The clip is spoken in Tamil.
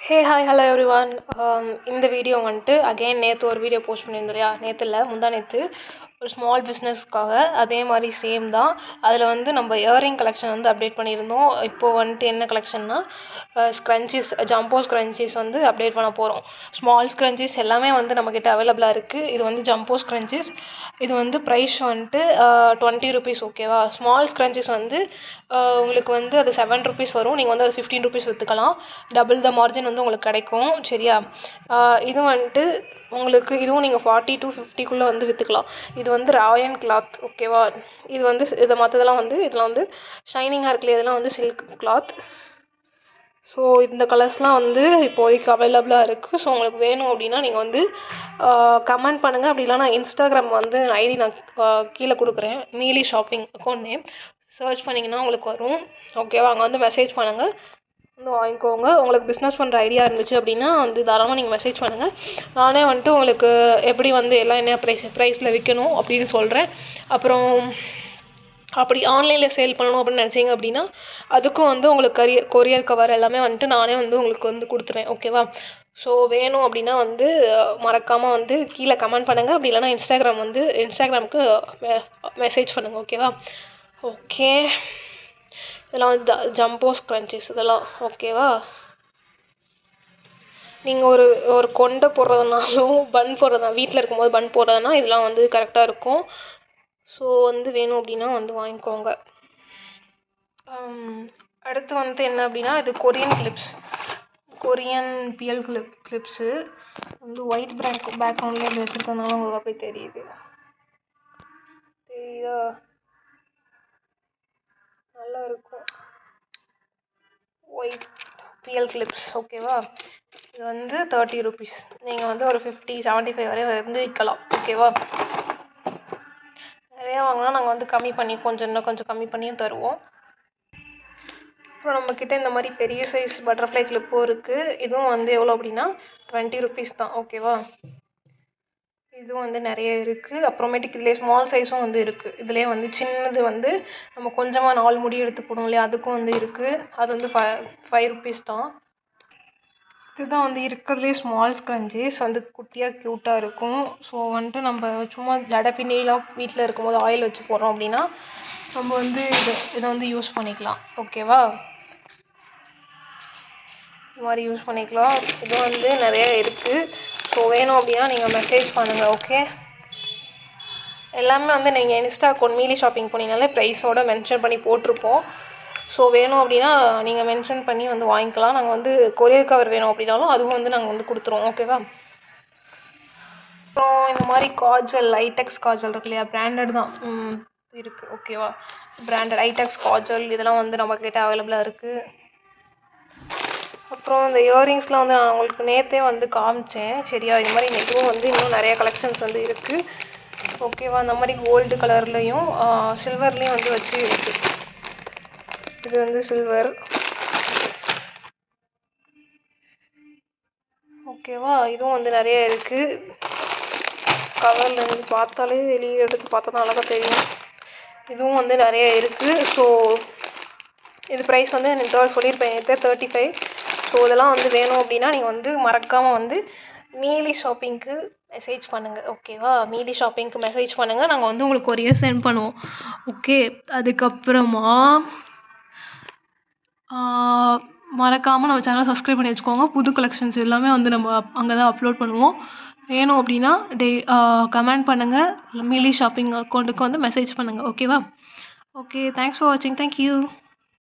Hey hi hello every one. இந்த வீடியோ வந்துட்டு அகெயின் நேற்று ஒரு வீடியோ போஸ்ட் பண்ணியிருந்தேன் இல்லையா, நேற்று இல்லை முந்தா நேற்று, ஒரு ஸ்மால் பிஸ்னஸ்க்காக. அதே மாதிரி சேம் தான். அதில் வந்து நம்ம இயரிங் கலெக்ஷன் வந்து அப்டேட் பண்ணியிருந்தோம். இப்போது வந்துட்டு என்ன கலெக்ஷன்னா, ஸ்க்ரன்ச்சீஸ், ஜம்போ ஸ்க்ரன்ச்சீஸ் வந்து அப்டேட் பண்ண போகிறோம். ஸ்மால் ஸ்க்ரன்ச்சீஸ் எல்லாமே வந்து நம்மக்கிட்ட அவைலபிளாக இருக்குது. இது வந்து ஜம்போ ஸ்க்ரன்ச்சீஸ். இது வந்து ப்ரைஸ் வந்துட்டு 20 ருபீஸ். ஓகேவா. ஸ்மால் ஸ்க்ரன்ச்சீஸ் வந்து உங்களுக்கு வந்து அது 7 ருபீஸ் வரும். நீங்கள் வந்து அது 15 ருபீஸ் விற்றுக்கலாம். டபுள் த மார்ஜின் வந்து உங்களுக்கு கிடைக்கும். சரியா. இது வந்துட்டு உங்களுக்கு இதுவும் நீங்கள் 40 to 50க்குள்ளே வந்து விற்றுக்கலாம். இது வந்து ராயன் கிளாத். ஓகேவா. இது வந்து இதை மற்றதெல்லாம் வந்து இதில் வந்து ஷைனிங்காக இருக்குல்ல, இதெல்லாம் வந்து சில்க் கிளாத். ஸோ இந்த கலர்ஸ்லாம் வந்து இப்போதைக்கு அவைலபிளாக இருக்குது. ஸோ உங்களுக்கு வேணும் அப்படின்னா நீங்கள் வந்து கமெண்ட் பண்ணுங்கள். அப்படி இல்லைனா இன்ஸ்டாகிராம் வந்து ஐடி நான் கீழே கொடுக்குறேன், மீலி ஷாப்பிங் அக்கௌண்ட் நேம். சர்ச் பண்ணிங்கன்னா உங்களுக்கு வரும். ஓகேவா. அங்கே வந்து மெசேஜ் பண்ணுங்கள், வந்து வாங்கிக்கோங்க. உங்களுக்கு பிஸ்னஸ் பண்ணுற ஐடியா இருந்துச்சு அப்படின்னா வந்து தாராளமாக நீங்கள் மெசேஜ் பண்ணுங்கள். நானே வந்துட்டு உங்களுக்கு எப்படி வந்து எல்லாம் என்ன ப்ரைஸில் விற்கணும் அப்படின்னு சொல்கிறேன். அப்புறம் அப்படி ஆன்லைனில் சேல் பண்ணணும் அப்படின்னு நினச்சிங்க அப்படின்னா அதுக்கும் வந்து உங்களுக்கு கொரியர் கவர் எல்லாமே வந்துட்டு நானே வந்து உங்களுக்கு வந்து கொடுத்துருவேன். ஓகேவா. ஸோ வேணும் அப்படின்னா வந்து மறக்காமல் வந்து கீழே கமெண்ட் பண்ணுங்கள். அப்படி இல்லைனா இன்ஸ்டாகிராமுக்கு மெசேஜ் பண்ணுங்கள். ஓகேவா. ஓகே. இதெல்லாம் வந்து ஜம்போ ஸ்க்ரன்ச்சீஸ் இதெல்லாம். ஓகேவா. நீங்கள் ஒரு கொண்டை போடுறதுனாலும் பன் போடுறதா, வீட்டில் இருக்கும்போது பன் போடுறதுனா இதெல்லாம் வந்து கரெக்டாக இருக்கும். ஸோ வந்து வேணும் அப்படின்னா வந்து வாங்கிக்கோங்க. அடுத்து வந்து என்ன அப்படின்னா, இது Korean clips, Korean BL clips வந்து ஒயிட் பேக்ரவுண்டில் இப்படி வச்சுருக்கனால உங்களுக்கு அப்படி தெரியுதா, நல்லா இருக்கும். White BL clips. ஓகேவா. இது வந்து 30 ருபீஸ். நீங்கள் வந்து ஒரு 50-75 வரை வந்து விற்கலாம். ஓகேவா. நிறையா வாங்கினா நாங்கள் வந்து கம்மி பண்ணி இன்னும் கொஞ்சம் கம்மி பண்ணியும் தருவோம். அப்புறம் நம்மக்கிட்ட இந்த மாதிரி பெரிய சைஸ் பட்டர்ஃப்ளை கிளிப்பும் இருக்குது. இதுவும் வந்து எவ்வளோ அப்படின்னா 20 ருபீஸ் தான். ஓகேவா. இதுவும் வந்து நிறைய இருக்குது. அப்புறமேட்டுக்கு இதிலே ஸ்மால் சைஸும் வந்து இருக்குது. இதிலே வந்து சின்னது வந்து நம்ம கொஞ்சமாக 4 முடி எடுத்து போடும் இல்லையா, அதுக்கும் வந்து இருக்குது. அது வந்து 5 ருபீஸ் தான். இதுதான் வந்து இருக்கிறதுலே ஸ்மால் ஸ்க்ரன்ச்சீஸ், வந்து குட்டியாக க்யூட்டாக இருக்கும். ஸோ வந்துட்டு நம்ம சும்மா ஜடை பின்னிலாம் வீட்டில் இருக்கும்போது ஆயில் வச்சு போடுறோம் அப்படின்னா நம்ம வந்து இதை வந்து யூஸ் பண்ணிக்கலாம். ஓகேவா. இது மாதிரி யூஸ் பண்ணிக்கலாம். இது வந்து நிறைய இருக்குது. ஸோ வேணும் அப்படின்னா நீங்கள் மெசேஜ் பண்ணுங்கள். ஓகே. எல்லாமே வந்து நீங்கள் இன்ஸ்டா அக்கௌண்ட் மீலி ஷாப்பிங் போனீங்கனாலே ப்ரைஸோடு மென்ஷன் பண்ணி போட்டிருப்போம். ஸோ வேணும் அப்படின்னா நீங்கள் மென்ஷன் பண்ணி வந்து வாங்கிக்கலாம். நாங்கள் வந்து கொரியர் கவர் வேணும் அப்படின்னாலும் அதுவும் வந்து நாங்கள் வந்து கொடுத்துருவோம். ஓகேவா. அப்புறம் இந்த மாதிரி காஜல், ஐடெக்ஸ் காஜல் இருக்கு இல்லையா, பிராண்டட் தான் இருக்குது. ஓகேவா. பிராண்டட் ஐடெக்ஸ் காஜல் இதெல்லாம் வந்து நம்மக்கிட்ட அவைலபிளாக இருக்குது. அப்புறம் இந்த இயரிங்ஸ்லாம் வந்து நான் உங்களுக்கு நேற்றே வந்து காமிச்சேன். சரியா. இது மாதிரி நெட்டும் வந்து இன்னும் நிறைய கலெக்ஷன்ஸ் வந்து இருக்குது. ஓகேவா. அந்த மாதிரி கோல்டு கலர்லேயும் சில்வர்லேயும் வந்து வச்சு இருக்குது. இது வந்து சில்வர். ஓகேவா. இதுவும் வந்து நிறைய இருக்குது. கவரில் இருந்து பார்த்தாலே வெளியே எடுத்து பார்த்தா தான் அழகாக தெரியும். இதுவும் வந்து நிறைய இருக்குது. ஸோ இது ப்ரைஸ் வந்து எனக்கு சொல்லியிருப்பேன் 35. ஸோ இதெல்லாம் வந்து வேணும் அப்படின்னா நீங்கள் வந்து மறக்காமல் வந்து மீலி ஷாப்பிங்க்கு மெசேஜ் பண்ணுங்கள். ஓகேவா. மீலி ஷாப்பிங்க்கு மெசேஜ் பண்ணுங்கள். நாங்கள் வந்து உங்களுக்கு கொரியர் சென்ட் பண்ணுவோம். ஓகே. அதுக்கப்புறமா மறக்காமல் நம்ம சேனலை சப்ஸ்கிரைப் பண்ணி வச்சுக்கோங்க. புது கலெக்ஷன்ஸ் எல்லாமே வந்து நம்ம அங்கே தான் அப்லோட் பண்ணுவோம். வேணும் அப்படின்னா கமெண்ட் பண்ணுங்கள். மீலி ஷாப்பிங் அக்கௌண்ட்டுக்கு வந்து மெசேஜ் பண்ணுங்கள். ஓகேவா. ஓகே. தேங்க்ஸ் ஃபார் வாட்சிங். தேங்க்யூ.